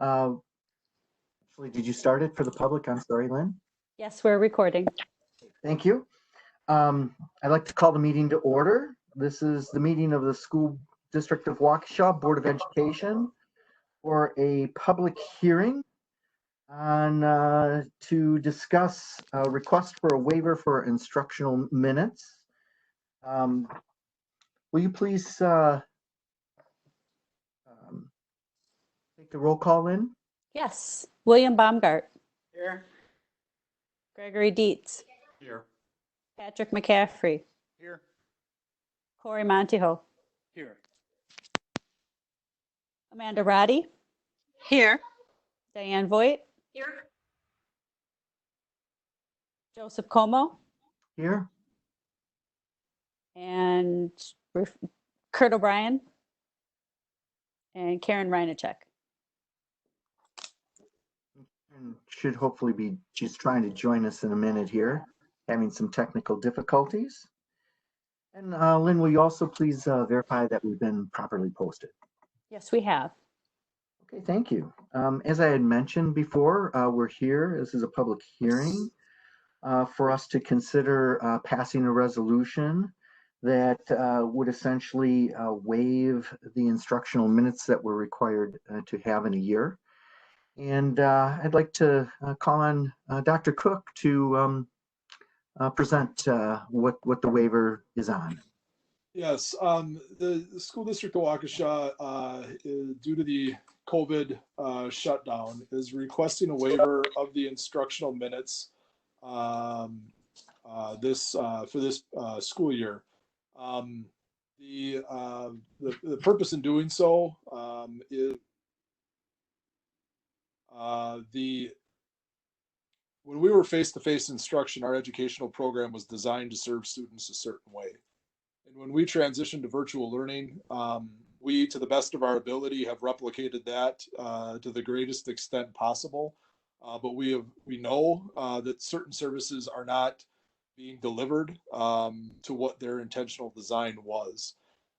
Uh, Actually, did you start it for the public? I'm sorry, Lynn. Yes, we're recording. Thank you. I'd like to call the meeting to order. This is the meeting of the School District of Waukesha Board of Education for a public hearing on to discuss a request for a waiver for instructional minutes. Will you please take the roll call in? Yes. William Baumgart. Here. Gregory Dietz. Here. Patrick McCaffrey. Here. Corey Montijo. Here. Amanda Roddy. Here. Diane Voigt. Here. Joseph Como. Here. And Kurt O'Brien. And Karen Reinacek. And should hopefully be just trying to join us in a minute here, having some technical difficulties. And Lynn, will you also please verify that we've been properly posted? Yes, we have. Okay, thank you. As I had mentioned before, we're here. This is a public hearing for us to consider passing a resolution that would essentially waive the instructional minutes that we're required to have in a year. And I'd like to call on Dr. Cook to present what the waiver is on. Yes, the school district of Waukesha, due to the COVID shutdown, is requesting a waiver of the instructional minutes for this school year. The purpose in doing so is when we were face-to-face instruction, our educational program was designed to serve students a certain way. And when we transitioned to virtual learning, we, to the best of our ability, have replicated that to the greatest extent possible. But we know that certain services are not being delivered to what their intentional design was.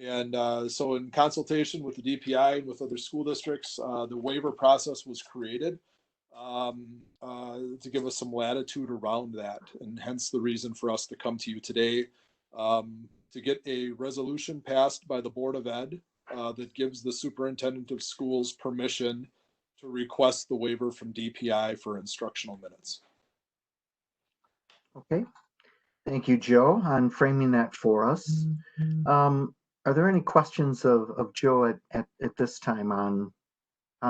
And so in consultation with the DPI and with other school districts, the waiver process was created to give us some latitude around that. And hence the reason for us to come to you today to get a resolution passed by the Board of Ed that gives the superintendent of schools permission to request the waiver from DPI for instructional minutes. Okay, thank you, Joe, on framing that for us. Are there any questions of Joe at this time on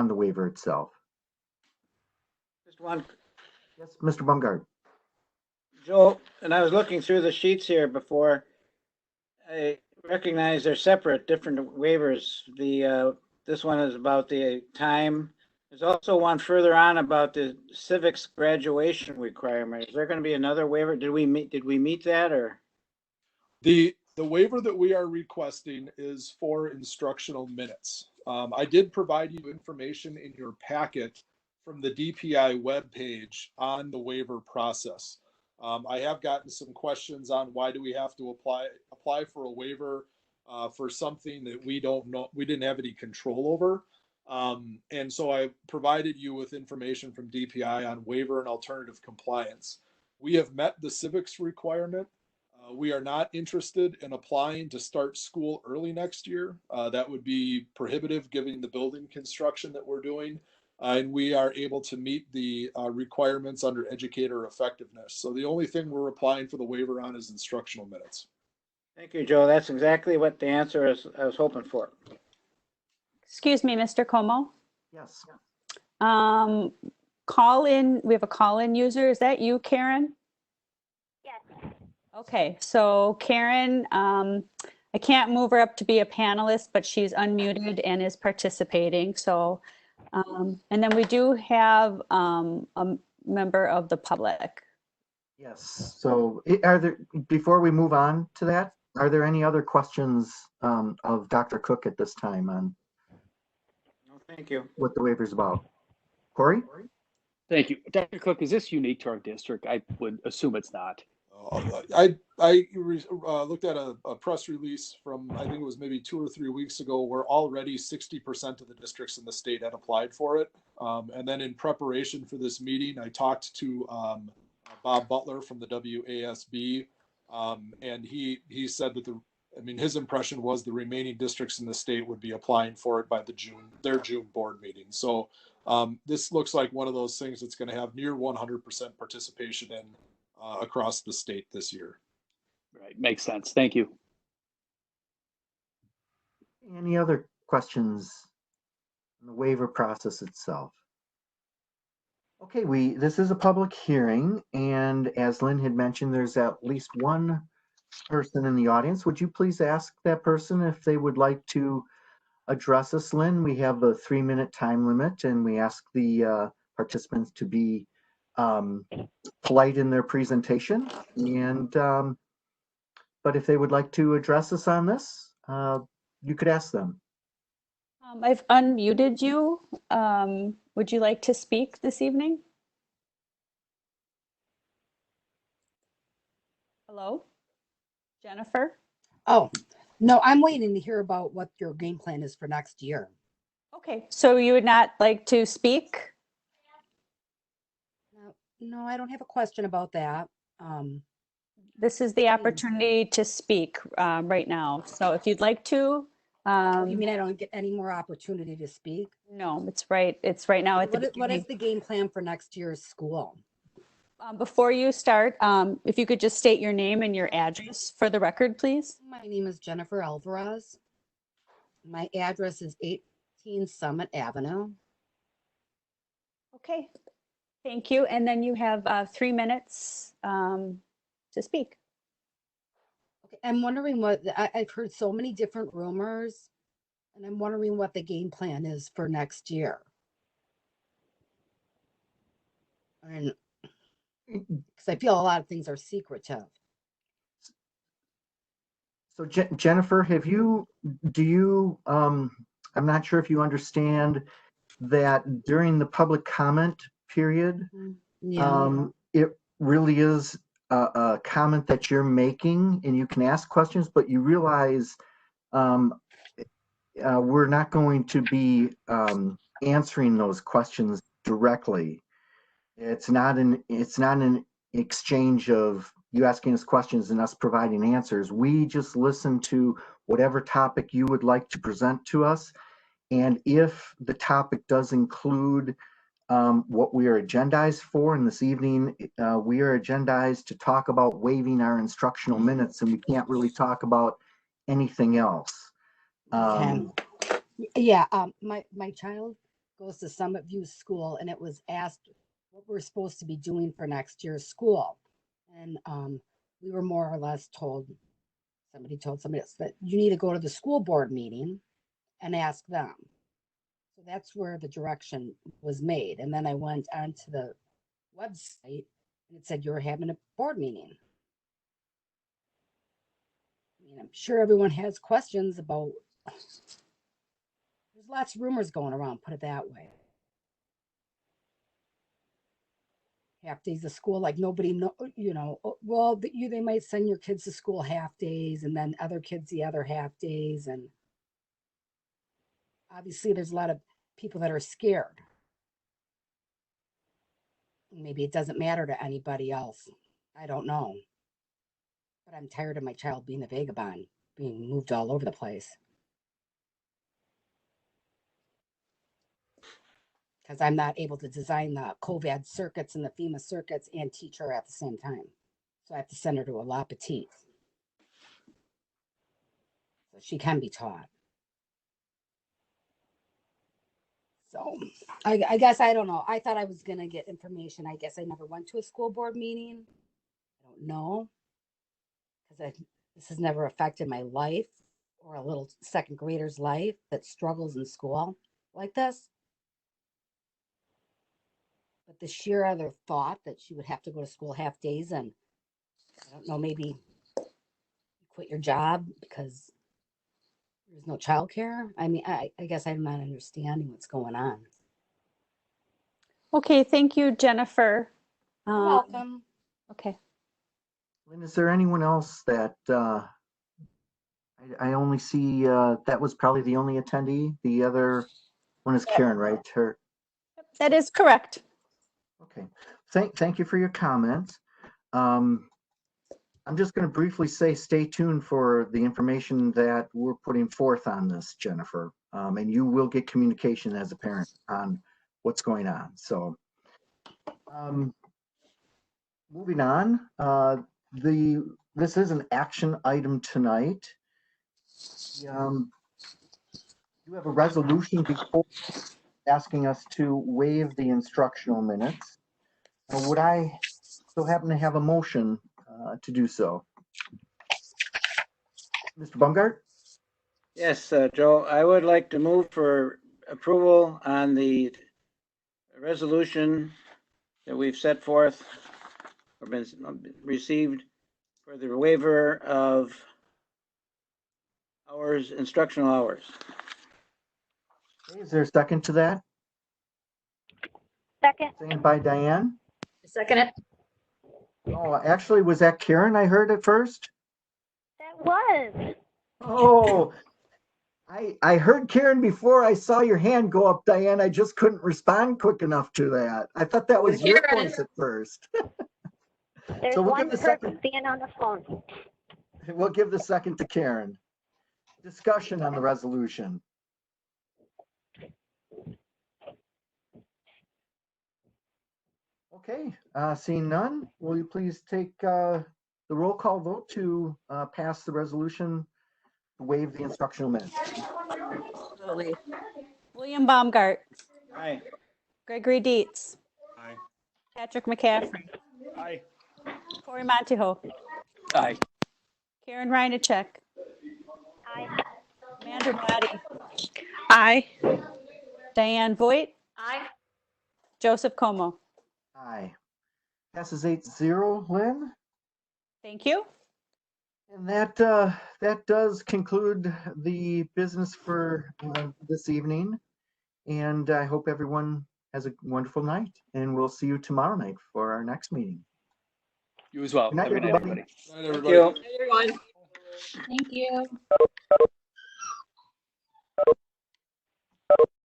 the waiver itself? Just one. Yes, Mr. Baumgart. Joe, and I was looking through the sheets here before. I recognize they're separate, different waivers. This one is about the time. There's also one further on about the civics graduation requirement. Is there going to be another waiver? Did we meet that, or? The waiver that we are requesting is for instructional minutes. I did provide you information in your packet from the DPI webpage on the waiver process. I have gotten some questions on why do we have to apply for a waiver for something that we don't know, we didn't have any control over. And so I provided you with information from DPI on waiver and alternative compliance. We have met the civics requirement. We are not interested in applying to start school early next year. That would be prohibitive given the building construction that we're doing. And we are able to meet the requirements under educator effectiveness. So the only thing we're applying for the waiver on is instructional minutes. Thank you, Joe. That's exactly what the answer is I was hoping for. Excuse me, Mr. Como. Yes. Call in. We have a call-in user. Is that you, Karen? Yes. Okay, so Karen, I can't move her up to be a panelist, but she's unmuted and is participating. So, and then we do have a member of the public. Yes. So are there, before we move on to that, are there any other questions of Dr. Cook at this time on No, thank you. what the waiver is about? Corey? Thank you. Dr. Cook, is this unique to our district? I would assume it's not. looked at a press release from, I think it was maybe 2 or 3 weeks ago, where already 60% of the districts in the state had applied for it. And then in preparation for this meeting, I talked to Bob Butler from the WASB, and he said that his impression was the remaining districts in the state would be applying for it by their June board meeting. So this looks like one of those things that's going to have near 100% participation in across the state this year. Right, makes sense. Thank you. Any other questions on the waiver process itself? Okay, this is a public hearing, and as Lynn had mentioned, there's at least one person in the audience. Would you please ask that person if they would like to address us, Lynn? We have a 3-minute time limit, and we ask the participants to be polite in their presentation. And but if they would like to address us on this, you could ask them. I've unmuted you. Would you like to speak this evening? Hello, Jennifer? Oh, no, I'm waiting to hear about what your game plan is for next year. Okay, so you would not like to speak? No, I don't have a question about that. This is the opportunity to speak right now. So if you'd like to. You mean I don't get any more opportunity to speak? No, it's right. It's right now at the What is beginning. the game plan for next year's school? Before you start, if you could just state your name and your address for the record, please. My name is Jennifer Alvarez. My address is 18 Summit Avenue. Okay, thank you. And then you have 3 minutes to speak. Okay, I'm wondering I've heard so many different rumors, and I'm wondering what the game plan is for next year. And because I feel a lot of things are secretive. So Jennifer, I'm not sure if you understand that during the public comment period, Yeah. it really is a comment that you're making, and you can ask questions, but you realize we're not going to be answering those questions directly. It's not an exchange of you asking us questions and us providing answers. We just listen to whatever topic you would like to present to us. And if the topic does include what we are agendized for, and this evening we are agendized to talk about waiving our instructional minutes, and we can't really talk about anything else. Yeah, my child goes to Summit View School, and it was asked what we're supposed to be doing for next year's school. And we were more or less told, somebody told somebody else, that you need to go to the school board meeting and ask them. So that's where the direction was made. And then I went onto the website, and it said you're having a board meeting. I mean, I'm sure everyone has questions about, there's lots of rumors going around, put it that way. Half days of school, like nobody know, well, they might send your kids to school half days, and then other kids the other half days. And obviously there's a lot of people that are scared. Maybe it doesn't matter to anybody else. I don't know. But I'm tired of my child being a vagabond, being moved all over the place. Because I'm not able to design the Covivd circuits and the FEMA circuits and teach her at the same time. So I have to send her to a La Petite. So she can be taught. So I guess, I don't know. I thought I was going to get information. I guess I never went to a school board meeting. I don't know. Because this has never affected my life or a little second grader's life that struggles in school like this. But the sheer other thought that she would have to go to school half days, and I don't know, maybe quit your job because there's no childcare. I mean, I guess I'm not understanding what's going on. Okay, thank you, Jennifer. You're welcome. Okay. Lynn, is there anyone else that I only see that was probably the only attendee? The other one is Karen, right? Her. That is correct. Okay. Thank you for your comments. I'm just going to briefly say stay tuned for the information that we're putting forth on this, Jennifer. And you will get communication as a parent on what's going on. So moving on, this is an action item tonight. You have a resolution before asking us to waive the instructional minutes. Would I so happen to have a motion to do so? Mr. Baumgart? Yes, Joe, I would like to move for approval on the resolution that we've set forth or been received for the waiver of hours, instructional hours. Okay, is there a second to that? Second. Second by Diane. Second it. Oh, actually, was that Karen I heard at first? That was. Oh, I heard Karen before I saw your hand go up, Diane. I just couldn't respond quick enough to that. I thought that was your Karen. voice at first. There's So we'll one give the person second. being on the phone. We'll give the second to Karen. Discussion on the resolution. Okay, seeing none, will you please take the roll call vote to pass the resolution to waive the instructional minutes? Absolutely. William Baumgart, Aye. Gregory Dietz, Aye. Patrick McCaffrey, Aye. Corey Montijo, Aye. Karen Reinacek, Aye. Amanda Brady, Aye. Diane Voigt, Aye. Joseph Como. Aye. Passes 8-0, Lynn. Thank you. And that does conclude the business for this evening. And I hope everyone has a wonderful night. And we'll see you tomorrow night for our next meeting. You as well. Good night, Have a good night, everybody. everybody. Good night, Thank everybody. you. Everyone. Thank you.